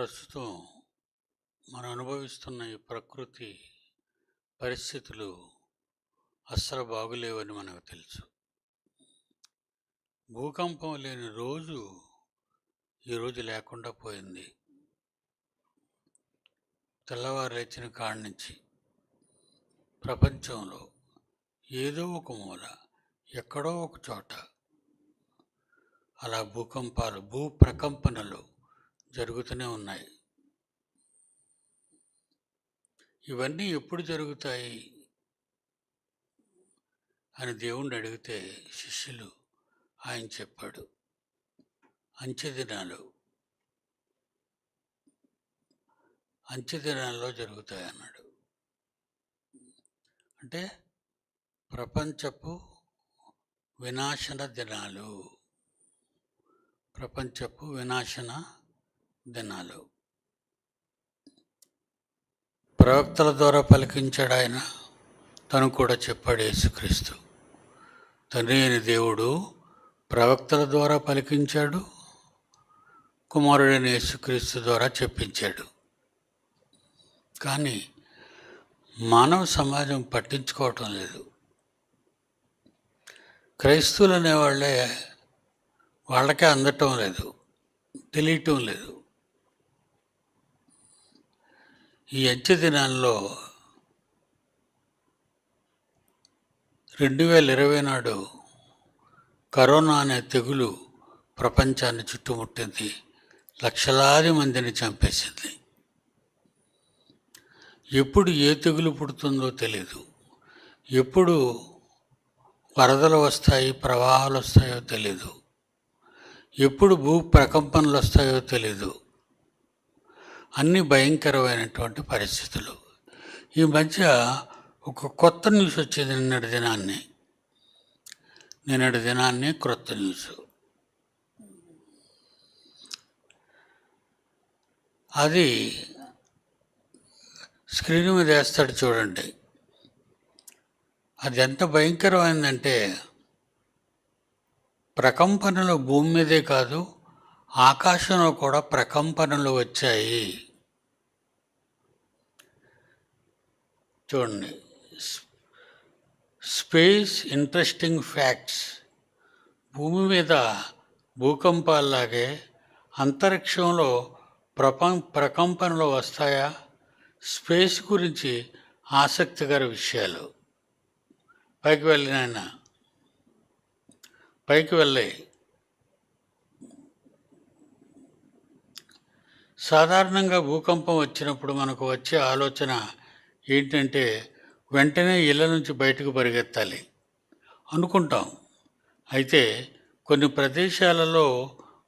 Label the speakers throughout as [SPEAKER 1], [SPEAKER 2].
[SPEAKER 1] ప్రస్తుతం మనం అనుభవిస్తున్న ఈ ప్రకృతి పరిస్థితులు అస్సలు బాగులేవని మనకు తెలుసు. భూకంపం లేని రోజు ఈరోజు లేకుండా పోయింది. తెల్లవారు లేచిన కాడి నుంచి ప్రపంచంలో ఏదో ఒక మూల, ఎక్కడో ఒక చోట అలా భూకంపాలు, భూ ప్రకంపనలు జరుగుతూనే ఉన్నాయి. ఇవన్నీ ఎప్పుడు జరుగుతాయి అని దేవుణ్ణి అడిగితే శిష్యులు ఆయన చెప్పాడు, అంచెదినాల్లో జరుగుతాయి అన్నాడు. అంటే ప్రపంచపు వినాశన దినాలు. ప్రవక్తల ద్వారా పలికించాడు ఆయన. తను కూడా చెప్పాడు యేసుక్రీస్తు. తండ్రి అయిన దేవుడు ప్రవక్తల ద్వారా పలికించాడు, కుమారుడైన యేసుక్రీస్తు ద్వారా చెప్పించాడు. కానీ మానవ సమాజం పట్టించుకోవటం లేదు. క్రైస్తవులు అనేవాళ్ళే వాళ్ళకే అందటం లేదు, తెలియటం లేదు. ఈ అంచె దినాల్లో 2020 నాడు కరోనా అనే తెగులు ప్రపంచాన్ని చుట్టుముట్టింది, లక్షలాది మందిని చంపేసింది. ఎప్పుడు ఏ తెగులు పుడుతుందో తెలీదు, ఎప్పుడు వరదలు వస్తాయి, ప్రవాహాలు వస్తాయో తెలీదు, ఎప్పుడు భూ ప్రకంపనలు వస్తాయో తెలీదు. అన్ని భయంకరమైనటువంటి పరిస్థితులు. ఈ మధ్య ఒక కొత్త న్యూస్ వచ్చేది నిన్నటి దినాన్ని క్రొత్త న్యూస్. అది స్క్రీన్ మీద వేస్తాడు చూడండి. అది ఎంత భయంకరమైందంటే, ప్రకంపనలు భూమి మీదే కాదు, ఆకాశంలో కూడా ప్రకంపనలు వచ్చాయి. చూడండి, స్పేస్ ఇంట్రెస్టింగ్ ఫ్యాక్ట్స్. భూమి మీద భూకంపాల్లాగే అంతరిక్షంలో ప్రకంపనలు వస్తాయా? స్పేస్ గురించి ఆసక్తికర విషయాలు. పైకి వెళ్ళి సాధారణంగా భూకంపం వచ్చినప్పుడు మనకు వచ్చే ఆలోచన ఏంటంటే, వెంటనే ఇళ్ళ నుంచి బయటకు పరిగెత్తాలి అనుకుంటాం. అయితే కొన్ని ప్రదేశాలలో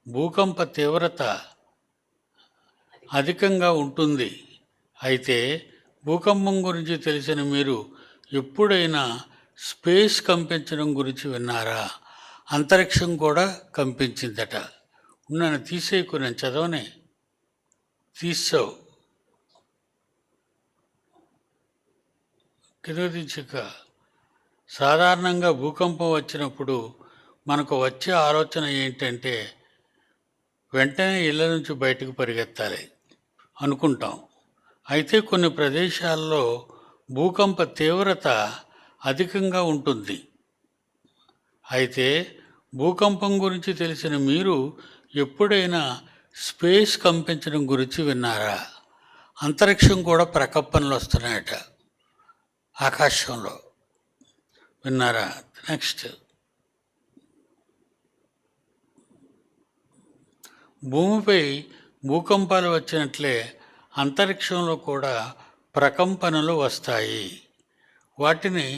[SPEAKER 1] భూకంప తీవ్రత అధికంగా ఉంటుంది. అయితే భూకంపం గురించి తెలిసిన మీరు ఎప్పుడైనా స్పేస్ కంపించడం గురించి విన్నారా? అంతరిక్షం కూడా కంపించిందట. ఉన్నాను, తీసేయకు, నేను చదవనే తీసావు కిందక. సాధారణంగా భూకంపం వచ్చినప్పుడు మనకు వచ్చే ఆలోచన ఏంటంటే, వెంటనే ఇళ్ళ నుంచి బయటకు పరిగెత్తాలి అనుకుంటాం. అయితే కొన్ని ప్రదేశాల్లో భూకంప తీవ్రత అధికంగా ఉంటుంది. అయితే భూకంపం గురించి తెలిసిన మీరు ఎప్పుడైనా స్పేస్ కంపించడం గురించి విన్నారా? అంతరిక్షం కూడా ప్రకంపనలు వస్తున్నాయట ఆకాశంలో. విన్నారా? నెక్స్ట్, భూమిపై భూకంపాలు వచ్చినట్లే అంతరిక్షంలో కూడా ప్రకంపనలు వస్తాయి. వాటిని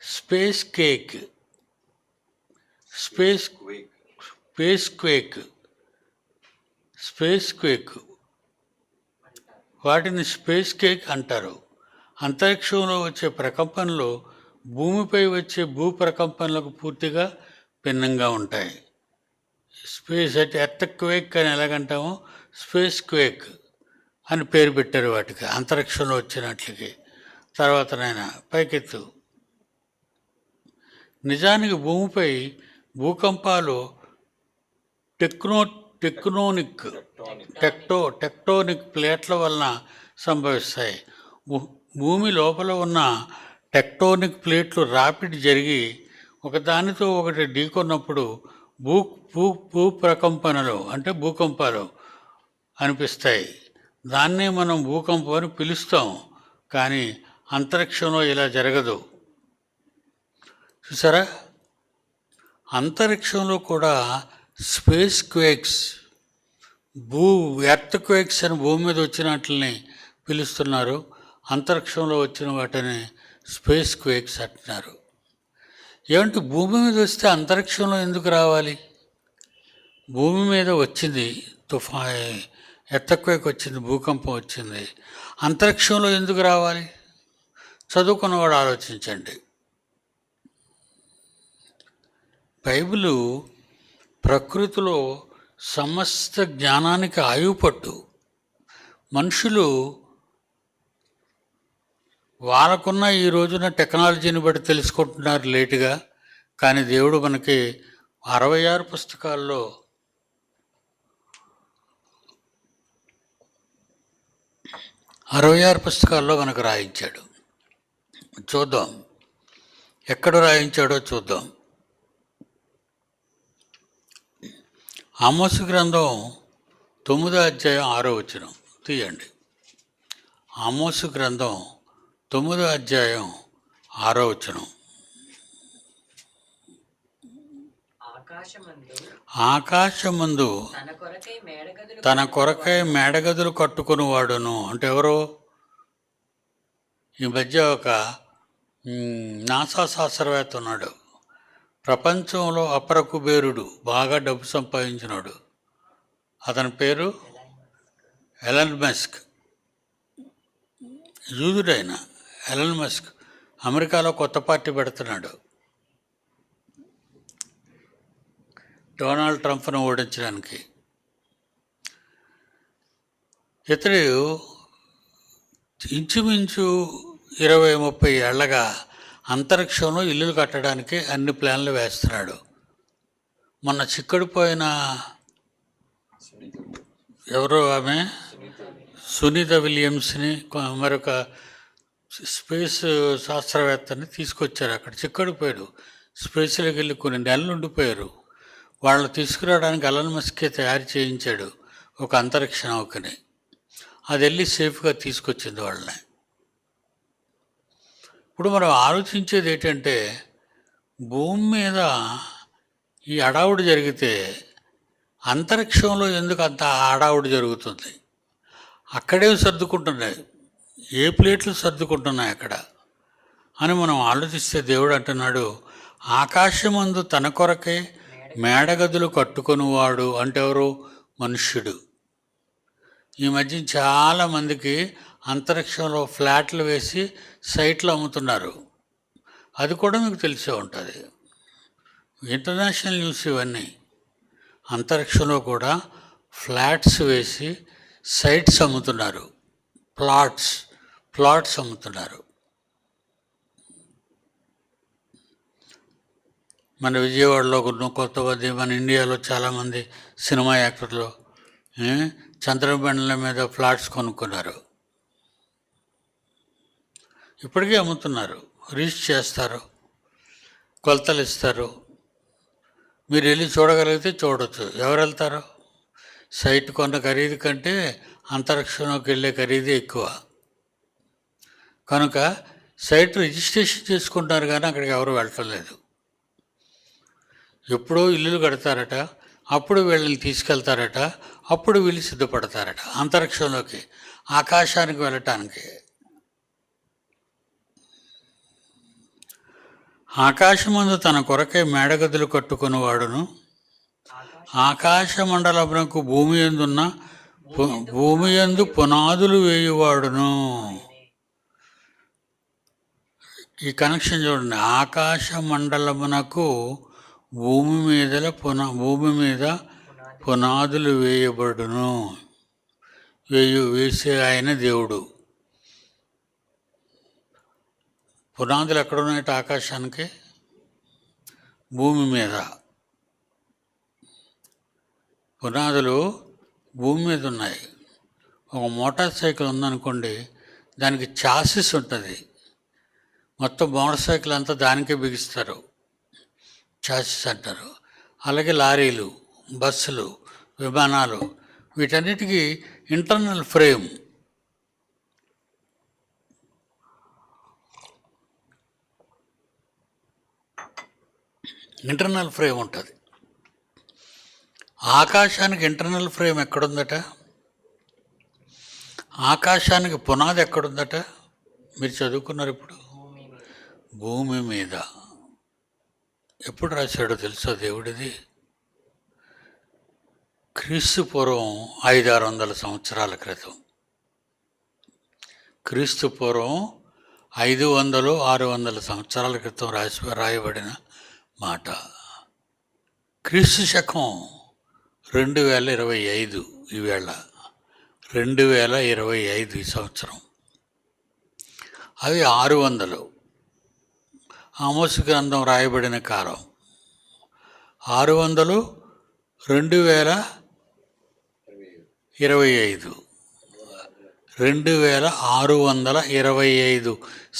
[SPEAKER 1] స్పేస్ క్వేక్ వాటిని స్పేస్ కేక్ అంటారు. అంతరిక్షంలో వచ్చే ప్రకంపనలు భూమిపై వచ్చే భూ ప్రకంపనలకు పూర్తిగా భిన్నంగా ఉంటాయి. స్పేస్ అంటే ఎర్త్ క్వేక్ అని ఎలాగంటామో, స్పేస్ క్వేక్ అని పేరు పెట్టారు వాటికి, అంతరిక్షంలో వచ్చినట్లకి. తర్వాత పైకెత్తు. నిజానికి భూమిపై భూకంపాలు టెక్టోనిక్ ప్లేట్ల వలన సంభవిస్తాయి. భూమి లోపల ఉన్న టెక్టోనిక్ ప్లేట్లు రాపిడ్ జరిగి ఒకదానితో ఒకటి ఢీకొన్నప్పుడు భూ భూ భూ ప్రకంపనలు అంటే భూకంపాలు అనిపిస్తాయి. దాన్నే మనం భూకంపం అని పిలుస్తాం. కానీ అంతరిక్షంలో ఇలా జరగదు. చూసారా, అంతరిక్షంలో కూడా స్పేస్ క్వేక్స్, ఎర్త్ క్వేక్స్ అని భూమి మీద వచ్చినట్లని పిలుస్తున్నారు. అంతరిక్షంలో వచ్చిన వాటిని స్పేస్ క్వేక్స్ అంటున్నారు. ఏమంటే భూమి మీద వస్తే అంతరిక్షంలో ఎందుకు రావాలి? భూమి మీద వచ్చింది ఎర్త్ క్వేక్ వచ్చింది, భూకంపం వచ్చింది, అంతరిక్షంలో ఎందుకు రావాలి? చదువుకున్నవాడు ఆలోచించండి. బైబిలు ప్రకృతిలో సమస్త జ్ఞానానికి ఆయుపట్టు. మనుషులు వాళ్ళకున్న ఈ రోజున టెక్నాలజీని బట్టి తెలుసుకుంటున్నారు లేటుగా. కానీ దేవుడు మనకి 66 పుస్తకాల్లో 66 పుస్తకాల్లో మనకు రాయించాడు. చూద్దాం ఎక్కడ రాయించాడో చూద్దాం. ఆమోసు గ్రంథం 9వ అధ్యాయం 6వ వచనం తీయండి. ఆమోసు గ్రంథం 9వ అధ్యాయం 6వ వచనం. ఆకాశమందు తన కొరకై మేడగదులు కట్టుకుని వాడును. అంటే ఎవరు? ఈ మధ్య ఒక నాసా శాస్త్రవేత్త ఉన్నాడు, ప్రపంచంలో అపర కుబేరుడు, బాగా డబ్బు సంపాదించినాడు. అతని పేరు ఎలన్ మస్క్. యూదుడైన ఎలన్ మస్క్ అమెరికాలో కొత్త పార్టీ పెడుతున్నాడు డొనాల్డ్ ట్రంప్ను ఓడించడానికి. ఇతడు ఇంచుమించు 20-30 ఏళ్లగా అంతరిక్షంలో ఇల్లులు కట్టడానికి అన్ని ప్లాన్లు వేస్తున్నాడు. మొన్న చిక్కడిపోయిన ఎవరో ఆమె సునీత విలియమ్స్ని, మరొక స్పేస్ శాస్త్రవేత్తని తీసుకొచ్చారు. అక్కడ చిక్కడిపోయాడు. స్పేస్లోకి వెళ్ళి కొన్ని నెలలు ఉండిపోయారు. వాళ్ళని తీసుకురావడానికి ఎలన్ మస్కే తయారు చేయించాడు ఒక అంతరిక్ష నౌకని. అది వెళ్ళి సేఫ్గా తీసుకొచ్చింది వాళ్ళని. ఇప్పుడు మనం ఆలోచించేది ఏంటంటే, భూమి మీద ఈ హడావుడి జరిగితే అంతరిక్షంలో ఎందుకు అంత హడావుడి జరుగుతుంది? అక్కడే సర్దుకుంటున్నాయి, ఏ ప్లేట్లు సర్దుకుంటున్నాయి అక్కడ అని మనం ఆలోచిస్తే దేవుడు అంటున్నాడు, ఆకాశమందు తన కొరకే మేడగదులు కట్టుకొనివాడు. అంటే ఎవరు? మనుష్యుడు. ఈ మధ్య చాలామందికి అంతరిక్షంలో ఫ్లాట్లు వేసి సైట్లు అమ్ముతున్నారు. అది కూడా మీకు తెలిసే ఉంటుంది. ఇంటర్నేషనల్ న్యూస్ ఇవన్నీ. అంతరిక్షంలో కూడా ఫ్లాట్స్ వేసి సైట్స్ అమ్ముతున్నారు, ప్లాట్స్ అమ్ముతున్నారు. మన విజయవాడలో కొంతమంది, మన ఇండియాలో చాలామంది సినిమా యాక్టర్లు చంద్రబండ్ల మీద ఫ్లాట్స్ కొనుక్కున్నారు. ఇప్పటికీ అమ్ముతున్నారు. రిజిస్టర్ చేస్తారు, కొలతలు ఇస్తారు. మీరు వెళ్ళి చూడగలిగితే చూడవచ్చు. ఎవరు వెళ్తారు? సైట్ కొన్న ఖరీదు కంటే అంతరిక్షంలోకి వెళ్ళే ఖరీదే ఎక్కువ. కనుక సైట్ రిజిస్ట్రేషన్ చేసుకుంటారు, కానీ అక్కడికి ఎవరు వెళ్ళటం లేదు. ఎప్పుడో ఇల్లులు కడతారట, అప్పుడు వీళ్ళని తీసుకెళ్తారట, అప్పుడు వీళ్ళు సిద్ధపడతారట అంతరిక్షంలోకి, ఆకాశానికి వెళ్ళటానికి. ఆకాశమందు తన కొరకై మేడగదులు కట్టుకుని వాడును, ఆకాశ మండలమునకు భూమి యందు పునాదులు వేయువాడును. ఈ కనెక్షన్ చూడండి. ఆకాశ మండలమునకు భూమి మీద పునాదులు వేయబడును. వేసే ఆయన దేవుడు. పునాదులు ఎక్కడున్నాయట? ఆకాశానికి, భూమి మీద. పునాదులు భూమి మీద ఉన్నాయి. ఒక మోటార్ సైకిల్ ఉందనుకోండి, దానికి చాసిస్ ఉంటుంది. మొత్తం మోటార్ సైకిల్ అంతా దానికే బిగిస్తారు, చాసిస్ అంటారు. అలాగే లారీలు, బస్సులు, విమానాలు, వీటన్నిటికీ ఇంటర్నల్ ఫ్రేమ్, ఉంటుంది. ఆకాశానికి ఇంటర్నల్ ఫ్రేమ్ ఎక్కడుందట? ఆకాశానికి పునాది ఎక్కడుందట? మీరు చదువుకున్నారు ఇప్పుడు. భూమి మీద. ఎప్పుడు రాశాడో తెలుసా దేవుడిది? క్రీస్తు పూర్వం 500-600 సంవత్సరాల క్రితం. క్రీస్తు పూర్వం 500-600 సంవత్సరాల క్రితం రాయబడిన మాట. క్రీస్తు శకం 2025. ఈవేళ 2025 ఈ సంవత్సరం. అవి 600. ఆమోసు గ్రంథం రాయబడిన కాలం 600, 2025. 2625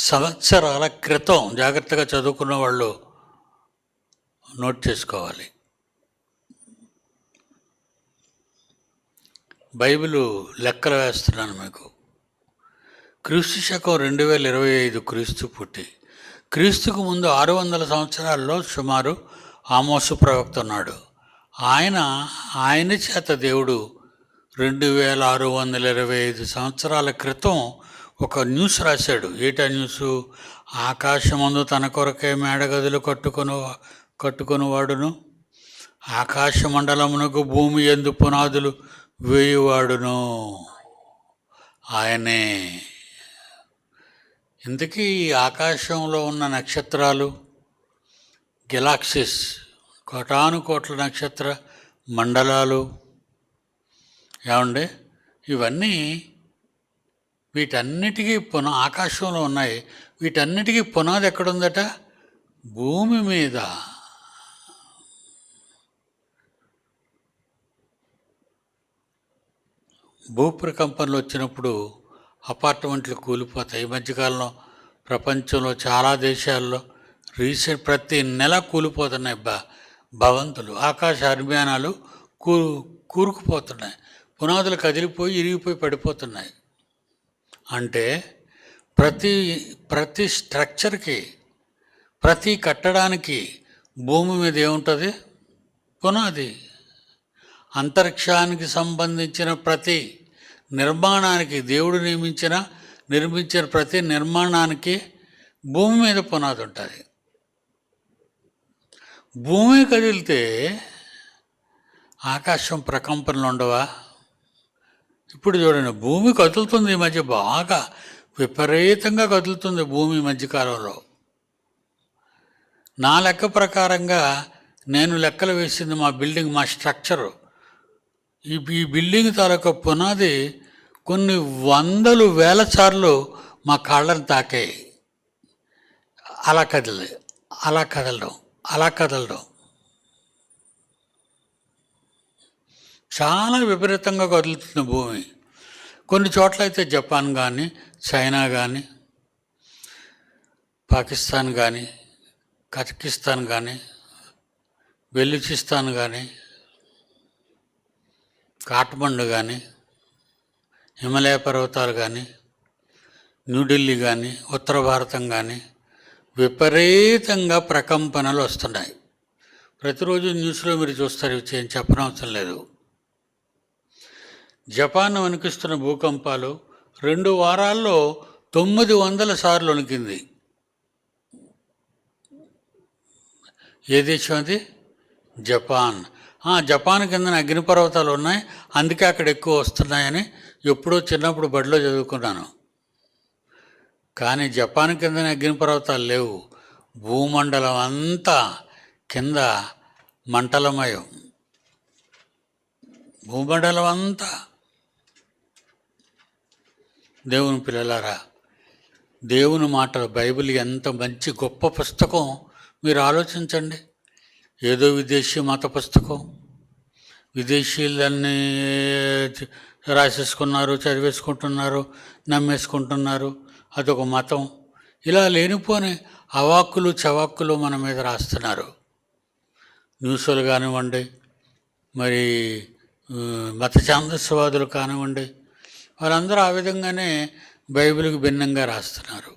[SPEAKER 1] సంవత్సరాల క్రితం. జాగ్రత్తగా చదువుకున్న వాళ్ళు నోట్ చేసుకోవాలి. బైబిలు లెక్కలు వేస్తున్నాను మీకు. క్రీస్తు శకం 2025 క్రీస్తు పుట్టి. క్రీస్తుకు ముందు 600 సంవత్సరాల్లో సుమారు ఆమోసు ప్రవక్త ఉన్నాడు. ఆయన చేత దేవుడు 2625 సంవత్సరాల క్రితం ఒక న్యూస్ రాశాడు. ఏటా న్యూసు? ఆకాశమందు తన కొరకే మేడగదులు కట్టుకొనివాడును, ఆకాశ మండలమునకు భూమి యందు పునాదులు వేయువాడును ఆయనే. ఇంతకీ ఆకాశంలో ఉన్న నక్షత్రాలు, గెలాక్సీస్, కోటానుకోట్ల నక్షత్ర మండలాలు ఏమండి, ఇవన్నీ వీటన్నిటికీ ఆకాశంలో ఉన్నాయి. వీటన్నిటికీ పునాది ఎక్కడుందట? భూమి మీద. భూప్రకంపనలు వచ్చినప్పుడు అపార్ట్మెంట్లు కూలిపోతాయి. ఈ మధ్యకాలంలో ప్రపంచంలో చాలా దేశాల్లో ప్రతి నెల కూలిపోతున్నాయి భవంతులు. ఆకాశ అభిమానాలు కూరుకుపోతున్నాయి. పునాదులు కదిలిపోయి ఇరిగిపోయి పడిపోతున్నాయి. అంటే ప్రతి స్ట్రక్చర్కి, ప్రతి కట్టడానికి భూమి మీద ఏముంటుంది? పునాది. అంతరిక్షానికి సంబంధించిన ప్రతి నిర్మాణానికి, దేవుడు నిర్మించిన ప్రతి నిర్మాణానికి భూమి మీద పునాది ఉంటుంది. భూమి కదిలితే ఆకాశం ప్రకంపనలు ఉండవా? ఇప్పుడు చూడండి, భూమి కదులుతుంది. ఈ మధ్య బాగా విపరీతంగా కదులుతుంది భూమి మధ్యకాలంలో. నా లెక్క ప్రకారంగా, నేను లెక్కలు వేసింది మా బిల్డింగ్, మా స్ట్రక్చరు, ఈ బిల్డింగ్ తాలూకా పునాది కొన్ని 100,000 సార్లు మా కాళ్ళని తాకాయి. అలా కదలడం చాలా విపరీతంగా కదులుతుంది భూమి. కొన్ని చోట్ల అయితే జపాన్ కానీ, చైనా కానీ, పాకిస్తాన్ కానీ, కజకిస్తాన్ కానీ, బెలూచిస్తాన్ కానీ, కాఠ్మండు కానీ, హిమాలయ పర్వతాలు కానీ, న్యూఢిల్లీ కానీ, ఉత్తర భారతం కానీ విపరీతంగా ప్రకంపనలు వస్తున్నాయి. ప్రతిరోజు న్యూస్లో మీరు చూస్తారు. ఇవి చెప్పనవసరం లేదు. జపాన్ వణికిస్తున్న భూకంపాలు 2 వారాల్లో 900 సార్లు వణికింది. ఏ దేశం అది? జపాన్. జపాన్ కిందన అగ్నిపర్వతాలు ఉన్నాయి, అందుకే అక్కడ ఎక్కువ వస్తున్నాయని ఎప్పుడో చిన్నప్పుడు బడిలో చదువుకున్నాను. కానీ జపాన్ కిందనే అగ్నిపర్వతాలు లేవు. భూమండలం అంతా కింద మంటలమయం. భూమండలం అంతా. దేవుని పిల్లలారా, దేవుని మాటలు, బైబిల్ ఎంత మంచి గొప్ప పుస్తకం మీరు ఆలోచించండి. ఏదో విదేశీ మత పుస్తకం, విదేశీయులన్నీ రాసేసుకున్నారు, చదివేసుకుంటున్నారు, నమ్మేసుకుంటున్నారు. అదొక మతం. ఇలా లేనిపోని అవాక్కులు చవాక్కులు మన మీద రాస్తున్నారు. న్యూస్లు కానివ్వండి, మరి మత ఛాందస్యవాదులు కానివ్వండి, వాళ్ళందరూ ఆ విధంగానే బైబిల్కి భిన్నంగా రాస్తున్నారు.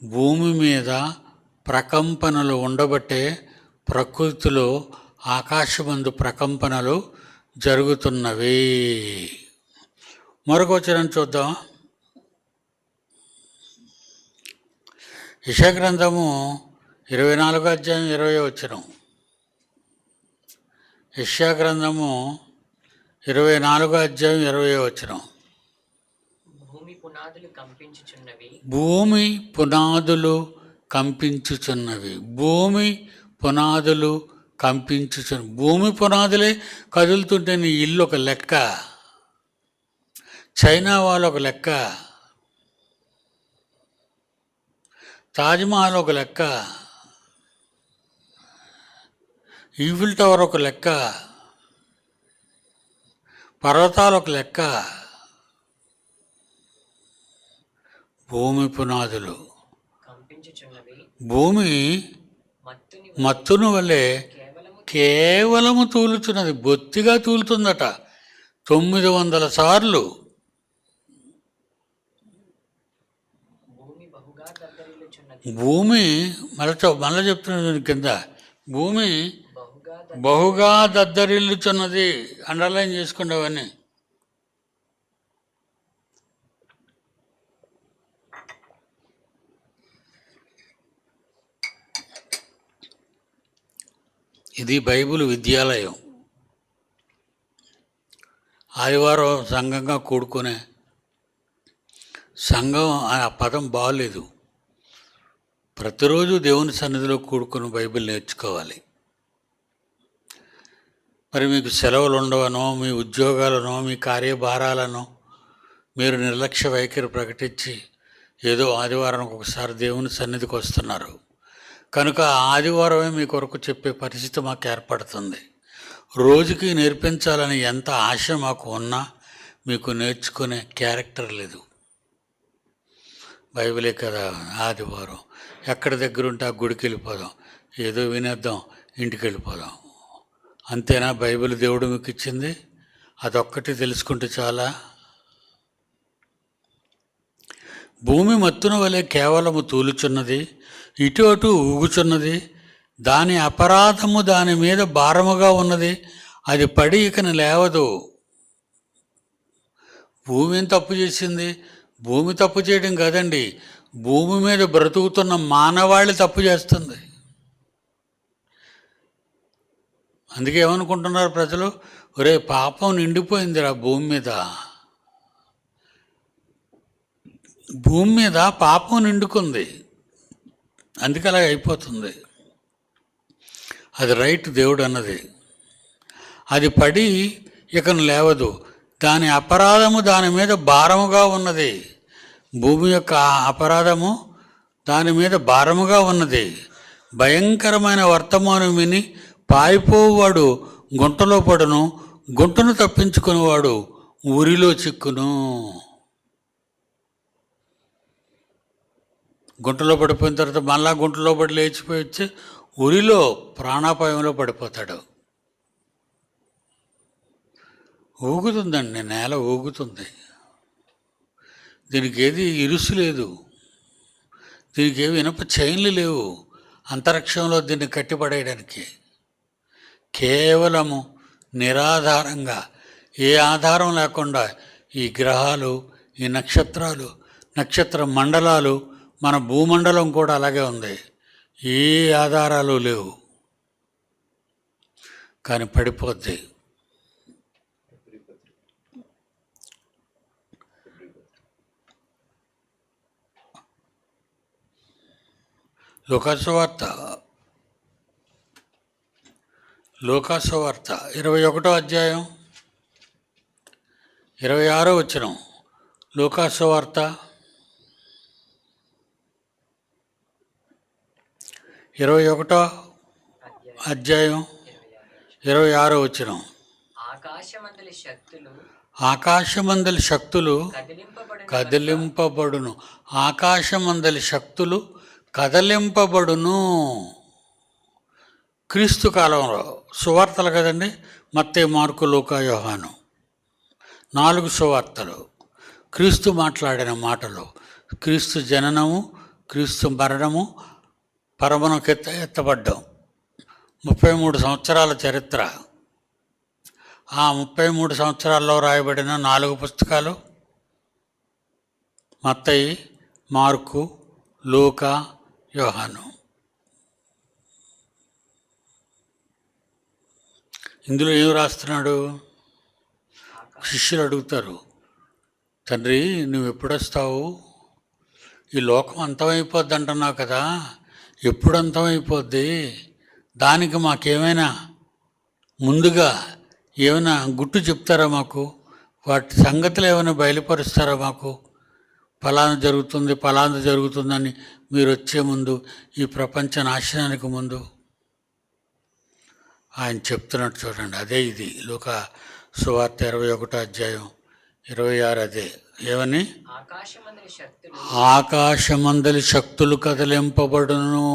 [SPEAKER 1] భూమి మీద ప్రకంపనలు ఉండబట్టే ప్రకృతిలో ఆకాశమందు ప్రకంపనలు జరుగుతున్నవి. మరొక వచనం చూద్దాం. యెషయా గ్రంథము 24వ అధ్యాయం 20వ వచనం. యెషయా గ్రంథము 24వ అధ్యాయం 20వ వచనం.
[SPEAKER 2] భూమి పునాదులు కంపించుచున్నవి.
[SPEAKER 1] భూమి పునాదులు కంపించుచున్నవి. భూమి పునాదులు కంపించుచున్నవి. భూమి పునాదులే కదులుతుంటే నీ ఇల్లు ఒక లెక్క, చైనా వాళ్ళు ఒక లెక్క, తాజ్మహల్ ఒక లెక్క, ఈఫిల్ టవర్ ఒక లెక్క, పర్వతాలు ఒక లెక్క. భూమి పునాదులు
[SPEAKER 2] కంపించుచున్నవి.
[SPEAKER 1] భూమి మత్తును వలె కేవలము తూలుచున్నది. బొత్తిగా తూలుతుందట 900 సార్లు.
[SPEAKER 2] భూమి బహుగా దద్దరిల్లుచున్నది.
[SPEAKER 1] భూమి మళ్ళీ చెప్తున్నది కింద, భూమి
[SPEAKER 2] బహుగా
[SPEAKER 1] బహుగా దద్దరిల్లుచున్నది. అండర్లైన్ చేసుకునేవన్నీ. ఇది బైబిల్ విద్యాలయం. ఆదివారం సంఘంగా కూడుకునే సంఘం ఆ పదం బాగలేదు. ప్రతిరోజు దేవుని సన్నిధిలో కూడుకుని బైబిల్ నేర్చుకోవాలి. మరి మీకు సెలవులు ఉండవనో, మీ ఉద్యోగాలనో, మీ కార్యభారాలను మీరు నిర్లక్ష్య వైఖరి ప్రకటించి ఏదో ఆదివారానికి ఒకసారి దేవుని సన్నిధికి వస్తున్నారు కనుక ఆదివారమే మీ కొరకు చెప్పే పరిస్థితి మాకు ఏర్పడుతుంది. రోజుకి నేర్పించాలని ఎంత ఆశ మాకు ఉన్నా మీకు నేర్చుకునే క్యారెక్టర్ లేదు. బైబిలే కదా ఆదివారం, ఎక్కడ దగ్గర ఉంటే ఆ గుడికి వెళ్ళిపోదాం, ఏదో వినేద్దాం, ఇంటికి వెళ్ళిపోదాం, అంతేనా బైబిల్ దేవుడు మీకు ఇచ్చింది? అదొక్కటి తెలుసుకుంటే చాలా. భూమి మత్తున వలె కేవలము తూలుచున్నది, ఇటు అటు ఊగుచున్నది. దాని అపరాధము దాని మీద భారముగా ఉన్నది, అది పడి ఇకను లేవదు. భూమి ఏం తప్పు చేసింది? భూమి తప్పు చేయడం కాదండి, భూమి మీద బ్రతుకుతున్న మానవాళి తప్పు చేస్తుంది. అందుకే ఏమనుకుంటున్నారు ప్రజలు, ఒరే పాపం నిండిపోయిందిరా భూమి మీద, భూమి మీద పాపం నిండుకుంది, అందుకే అలా అయిపోతుంది. అది రైట్ దేవుడు అన్నది. అది పడి ఇకను లేవదు, దాని అపరాధము దాని మీద భారముగా ఉన్నది. భూమి యొక్క అపరాధము దాని మీద భారముగా ఉన్నది. భయంకరమైన వర్తమానం విని పారిపోవాడు గుంటలో పడును, గుంటను తప్పించుకునేవాడు ఊరిలో చిక్కును. గుంటలో పడిపోయిన తర్వాత మళ్ళా గుంటలో పడి లేచిపోయి వచ్చి ఉరిలో ప్రాణాపాయంలో పడిపోతాడు. ఊగుతుందండి, నేల ఊగుతుంది. దీనికి ఏది ఇరుసు లేదు, దీనికి ఏవి ఇనప చైన్లు లేవు అంతరిక్షంలో దీన్ని కట్టిపడేయడానికి. కేవలము నిరాధారంగా, ఏ ఆధారం లేకుండా ఈ గ్రహాలు, ఈ నక్షత్రాలు, నక్షత్ర మండలాలు, మన భూమండలం కూడా అలాగే ఉంది. ఏ ఆధారాలు లేవు, కానీ పడిపోద్ది. లోకాసువార్త 21వ అధ్యాయం 26వ వచనం. లోకాసువార్త 21వ అధ్యాయం 26
[SPEAKER 2] ఆకాశమందలి శక్తులు
[SPEAKER 1] ఆకాశమందలి శక్తులు
[SPEAKER 2] కదిలింపబడిన
[SPEAKER 1] కదిలింపబడును. ఆకాశమందలి శక్తులు కదిలింపబడును. క్రీస్తు కాలంలో సువార్తలు కదండి, మత్తయి, మార్కు, లూకా, యోహాను 4 సువార్తలు. క్రీస్తు మాట్లాడిన మాటలు, క్రీస్తు జననము, క్రీస్తు మరణము, పరమునకు ఎత్తబడ్డం, 33 సంవత్సరాల చరిత్ర. ఆ 33 సంవత్సరాల్లో రాయబడిన 4 పుస్తకాలు మత్తయి, మార్కు, లూకా, యోహాను. ఇందులో ఏం రాస్తున్నాడు? శిష్యులు అడుగుతారు, తండ్రి నువ్వు ఎప్పుడొస్తావు? ఈ లోకం అంతమైపోద్ది అంటున్నావు కదా, ఎప్పుడు అంతమైపోద్ది? దానికి మాకేమైనా ముందుగా ఏమైనా గుట్టు చెప్తారా మాకు? వాటి సంగతులు ఏమైనా బయలుపరుస్తారా మాకు? ఫలానా జరుగుతుందని మీరు వచ్చే ముందు, ఈ ప్రపంచ నాశనానికి ముందు ఆయన చెప్తున్నట్టు చూడండి. అదే ఇది లూకా సువార్త 21:26 అదే. ఏమని? ఆకాశమందలి శక్తులు కదిలింపబడును.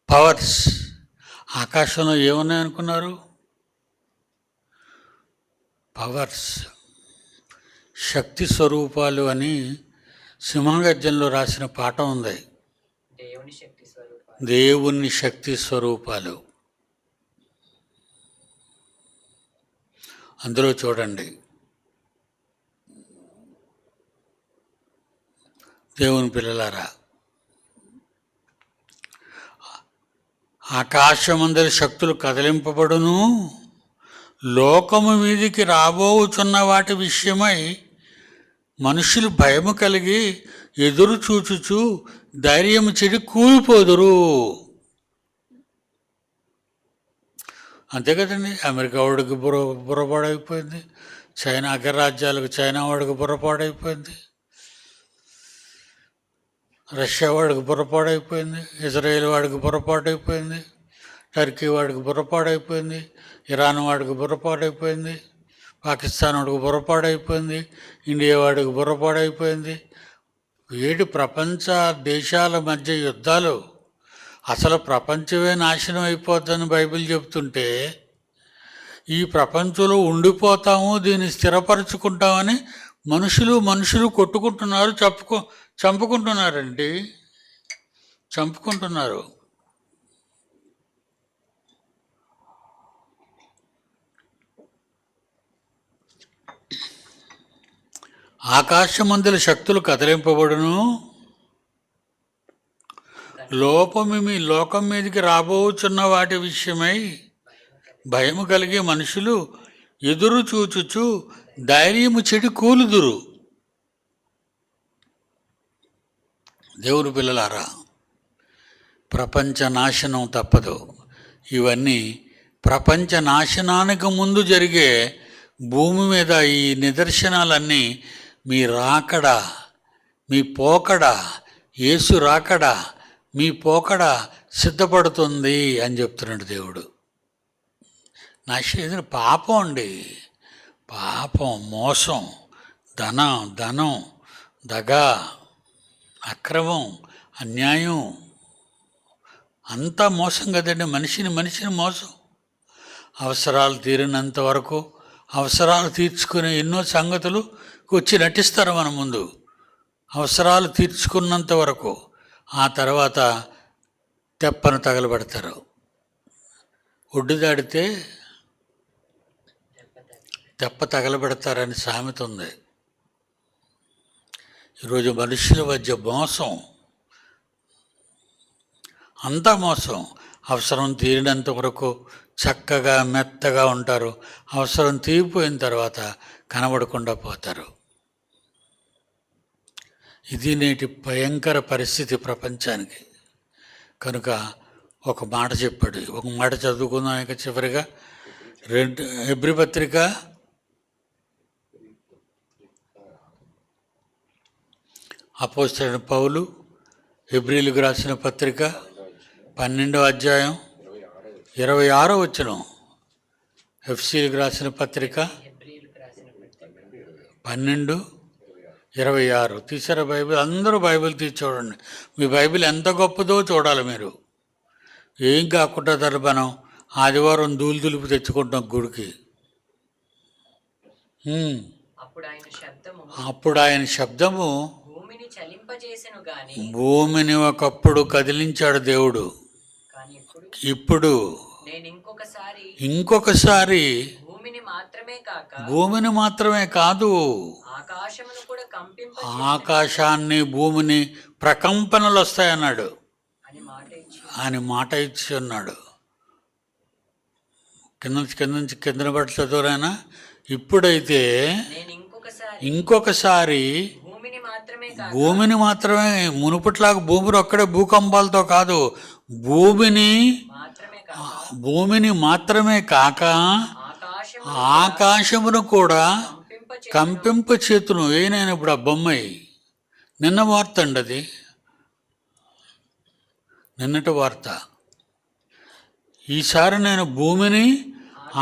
[SPEAKER 1] పవర్స్. ఆకాశంలో ఏమున్నాయి అనుకున్నారు? పవర్స్, శక్తి స్వరూపాలు అని సింహగర్జనలో రాసిన పాఠం ఉంది. దేవుని శక్తి స్వరూపాలు. అందులో చూడండి, దేవుని పిల్లలారా, ఆకాశమందలి శక్తులు కదిలింపబడును, లోకము మీదికి రాబోచున్న వాటి విషయమై మనుషులు భయము కలిగి ఎదురు చూచుచు ధైర్యము చెడి కూలిపోదురు. అంతే కదండి. అమెరికా వాడికి బుర్రపాడైపోయింది, చైనా అగ్రరాజ్యాలకు చైనా వాడికి బుర్రపాడైపోయింది, రష్యా వాడికి బుర్రపాడైపోయింది, ఇజ్రాయేల్ వాడికి బుర్రపాడైపోయింది, టర్కీ వాడికి బుర్రపాడైపోయింది, ఇరాన్ వాడికి బుర్రపాడైపోయింది, పాకిస్తాన్ వాడికి బుర్రపాడైపోయింది, ఇండియా వాడికి బుర్రపాడైపోయింది. ఏడు ప్రపంచ దేశాల మధ్య యుద్ధాలు. అసలు ప్రపంచమే నాశనం అయిపోద్దని బైబిల్ చెప్తుంటే, ఈ ప్రపంచంలో ఉండిపోతాము, దీన్ని స్థిరపరచుకుంటామని మనుషులు కొట్టుకుంటున్నారు, చంపుకుంటున్నారండి, చంపుకుంటున్నారు. ఆకాశమందలి శక్తులు కదిలింపబడును, లోకం మీదకి రాబోచున్న వాటి విషయమై భయము కలిగే మనుషులు ఎదురు చూచుచు ధైర్యము చెడి కూలుదురు. దేవుని పిల్లలారా, ప్రపంచ నాశనం తప్పదు. ఇవన్నీ ప్రపంచ నాశనానికి ముందు జరిగే భూమి మీద ఈ నిదర్శనాలన్నీ మీ రాకడ, మీ పోకడ, యేసు రాకడ, మీ పోకడ సిద్ధపడుతుంది అని చెప్తున్నాడు దేవుడు. నాశనం పాపం అండి, పాపం, మోసం, ధనం, దగా, అక్రమం, అన్యాయం, అంతా మోసం కదండి. మనిషిని మోసం. అవసరాలు తీరినంత వరకు, అవసరాలు తీర్చుకునే ఎన్నో సంగతులు వచ్చి నటిస్తారు మన ముందు. అవసరాలు తీర్చుకున్నంత వరకు, ఆ తర్వాత తెప్పను తగలబెడతారు. ఒడ్డు దాడితే తెప్ప తగలబెడతారని సామెత ఉంది. ఈరోజు మనుషుల మధ్య మోసం, అంతా మోసం. అవసరం తీరినంత వరకు చక్కగా మెత్తగా ఉంటారు, అవసరం తీరిపోయిన తర్వాత కనబడకుండా పోతారు. ఇది నేటి భయంకర పరిస్థితి ప్రపంచానికి. కనుక ఒక మాట చెప్పాడు, ఒక మాట చదువుకుందాం. ఇక చివరిగా హెబ్రీ పత్రిక 12 పౌలు హెబ్రీలకు రాసిన పత్రిక 12వ అధ్యాయం 26వ వచనం. ఎఫ్సీలకు రాసిన పత్రిక
[SPEAKER 2] హెబ్రీయులకు రాసిన పత్రిక
[SPEAKER 1] 12:26 తీసారా బైబిల్? అందరూ బైబిల్ తీసి చూడండి. మీ బైబిల్ ఎంత గొప్పదో చూడాలి మీరు. ఏం కాకుండా మనం ఆదివారం దులుపు తెచ్చుకుంటాం గుడికి. అప్పుడు ఆయన శబ్దము
[SPEAKER 2] భూమిని చలింపజేసెను గాని,
[SPEAKER 1] భూమిని ఒకప్పుడు కదిలించాడు దేవుడు.
[SPEAKER 2] కానీ
[SPEAKER 1] ఇప్పుడు
[SPEAKER 2] నేను
[SPEAKER 1] ఇంకొకసారి
[SPEAKER 2] భూమిని మాత్రమే కాక
[SPEAKER 1] భూమిని మాత్రమే కాదు,
[SPEAKER 2] ఆకాశమును కూడా
[SPEAKER 1] ఆకాశాన్ని భూమిని ప్రకంపనలు వస్తాయన్నాడు
[SPEAKER 2] అని
[SPEAKER 1] మాట ఇచ్చి ఉన్నాడు. కింద పట్ల చదువురైనా. ఇప్పుడైతే
[SPEAKER 2] నేను
[SPEAKER 1] ఇంకొకసారి భూమిని మాత్రమే, మునుపట్లాగా భూమిని ఒక్కడే భూకంపాలతో కాదు, భూమిని మాత్రమే కాక ఆకాశమును కూడా కంపింప చేతును. ఏనైనా ఇప్పుడు ఆ బొమ్మయి నిన్న వార్త అండి, అది నిన్నటి వార్త. ఈసారి నేను భూమిని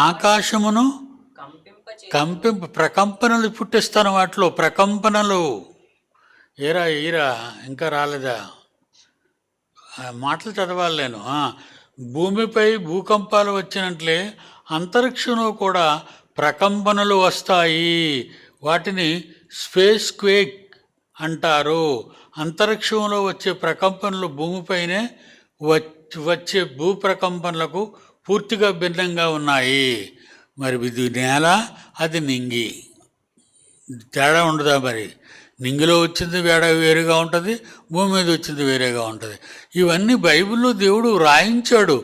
[SPEAKER 1] ఆకాశమును ప్రకంపనలు పుట్టిస్తాను. వాటిలో ప్రకంపనలు. ఈరా ఇంకా రాలేదా? మాటలు చదవాలి నేను. భూమిపై భూకంపాలు వచ్చినట్లే అంతరిక్షంలో కూడా ప్రకంపనలు వస్తాయి. వాటిని స్పేస్ క్వేక్ అంటారు. అంతరిక్షంలో వచ్చే ప్రకంపనలు భూమిపైనే వచ్చే భూప్రకంపనలకు పూర్తిగా భిన్నంగా ఉన్నాయి. మరి ఇది నేల, అది నింగి. తేడా ఉండదా? మరి నింగిలో వచ్చింది వేరేగా ఉంటుంది, భూమి మీద వచ్చింది వేరేగా ఉంటుంది. ఇవన్నీ బైబిల్లో దేవుడు రాయించాడు.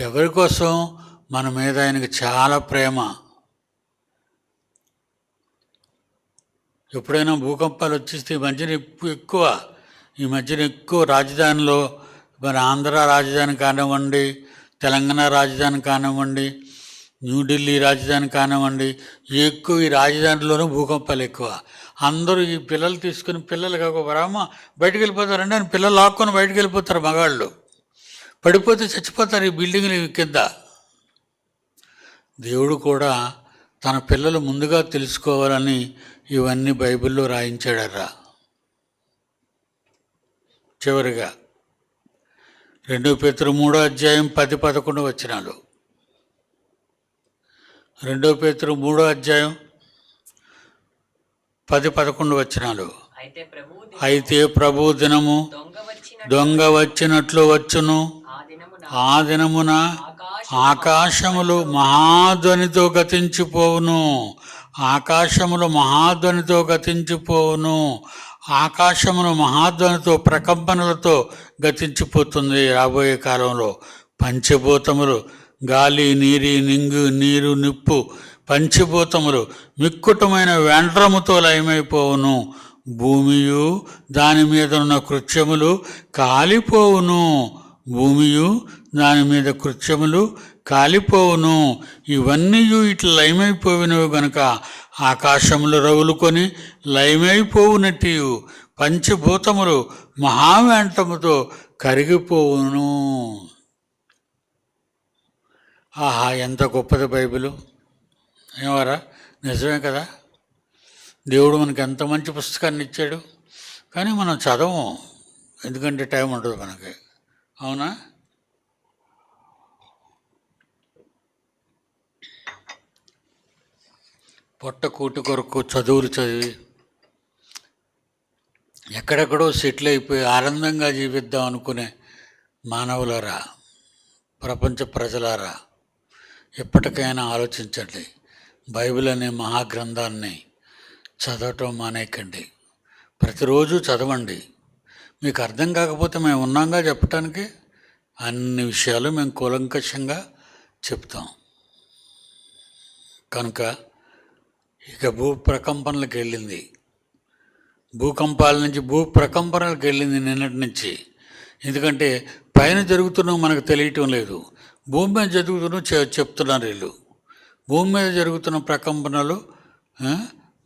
[SPEAKER 1] ఎవరి కోసం? మన మీద ఆయనకి చాలా ప్రేమ. ఎప్పుడైనా భూకంపాలు వచ్చేస్తే ఈ మధ్యన ఎక్కువ రాజధానిలో, మన ఆంధ్ర రాజధాని కానివ్వండి, తెలంగాణ రాజధాని కానివ్వండి, న్యూఢిల్లీ రాజధాని కానివ్వండి, ఎక్కువ ఈ రాజధానిలోనూ భూకంపాలు ఎక్కువ. అందరూ ఈ పిల్లలు తీసుకుని, పిల్లలు కాకపోరామ బయటకు వెళ్ళిపోతారండి అని పిల్లలు లాక్కొని బయటకు వెళ్ళిపోతారు. మగాళ్ళు పడిపోతే చచ్చిపోతారు ఈ బిల్డింగ్ల కింద. దేవుడు కూడా తన పిల్లలు ముందుగా తెలుసుకోవాలని ఇవన్నీ బైబిల్లో రాయించాడరా. చివరిగా 2 పేతురు 3:10-11 వచనాలు. 2 పేతురు 3:10-11 వచనాలు. అయితే ప్రభు దినము దొంగ వచ్చినట్లు వచ్చును. ఆ దినమున ఆకాశములు మహాధ్వనితో గతించిపోవును. ఆకాశములు మహాధ్వనితో గతించిపోవును. ఆకాశమును మహాధ్వనితో ప్రకంపనలతో గతించిపోతుంది. రాబోయే కాలంలో పంచభూతములు, గాలి, నీరు, నిప్పు, పంచభూతములు మిక్కుటమైన వెంట్రముతో లయమైపోవును. భూమియు దాని మీద ఉన్న కృత్యములు కాలిపోవును. భూమియు దాని మీద కృత్యములు కాలిపోవును. ఇవన్నీ ఇట్లా లయమైపోయినవి గనుక ఆకాశములు రగులుకొని లయమైపోవునట్టు పంచభూతములు మహావేంటముతో కరిగిపోవును. ఆహా, ఎంత గొప్పది బైబిలు! ఏమరా, నిజమే కదా? దేవుడు మనకి ఎంత మంచి పుస్తకాన్ని ఇచ్చాడు. కానీ మనం చదవం, ఎందుకంటే టైం ఉండదు మనకి. అవునా? పొట్ట కూటి కొరకు చదువులు చదివి ఎక్కడెక్కడో సెటిల్ అయిపోయి ఆనందంగా జీవిద్దాం అనుకునే మానవులారా, ప్రపంచ ప్రజలారా, ఎప్పటికైనా ఆలోచించండి. బైబిల్ అనే మహాగ్రంథాన్ని చదవటం మానేయకండి. ప్రతిరోజు చదవండి. మీకు అర్థం కాకపోతే మేము ఉన్నాంగా చెప్పటానికి. అన్ని విషయాలు మేము కూలంకషంగా చెప్తాం. కనుక ఇక భూప్రకంపనలకు వెళ్ళింది, భూకంపాల నుంచి భూప్రకంపనలకు వెళ్ళింది నిన్నటి నుంచి. ఎందుకంటే పైన జరుగుతున్నవి మనకు తెలియటం లేదు, భూమి మీద జరుగుతున్నవి చెప్తున్నారు వీళ్ళు. భూమి మీద జరుగుతున్న ప్రకంపనలు,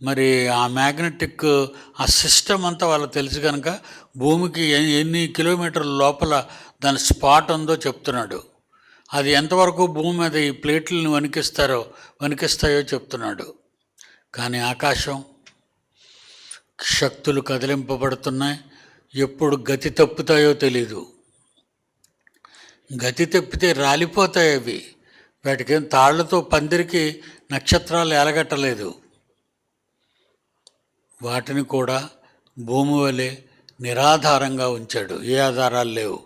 [SPEAKER 1] మరి ఆ మ్యాగ్నెటిక్ ఆ సిస్టమ్ అంతా వాళ్ళకి తెలుసు కనుక భూమికి ఎన్ని కిలోమీటర్ల లోపల దాని స్పాట్ ఉందో చెప్తున్నాడు. అది ఎంతవరకు భూమి మీద ఈ ప్లేట్లను వణికిస్తాయో చెప్తున్నాడు. కానీ ఆకాశం శక్తులు కదిలింపబడుతున్నాయి. ఎప్పుడు గతి తప్పుతాయో తెలీదు. గతి తప్పితే రాలిపోతాయి అవి. వాటికేం తాళ్లతో పందిరికి నక్షత్రాలు ఎలగట్టలేదు. వాటిని కూడా భూమి వలె నిరాధారంగా ఉంచాడు. ఏ ఆధారాలు లేవు.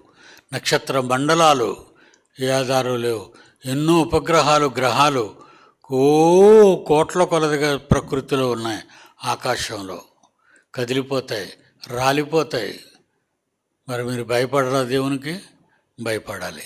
[SPEAKER 1] నక్షత్ర మండలాలు ఏ ఆధారం లేవు. ఎన్నో ఉపగ్రహాలు, గ్రహాలు కోట్ల కొలదిగా ప్రకృతిలో ఉన్నాయి. ఆకాశంలో కదిలిపోతాయి, రాలిపోతాయి. మరి మీరు భయపడరా? దేవునికి భయపడాలి.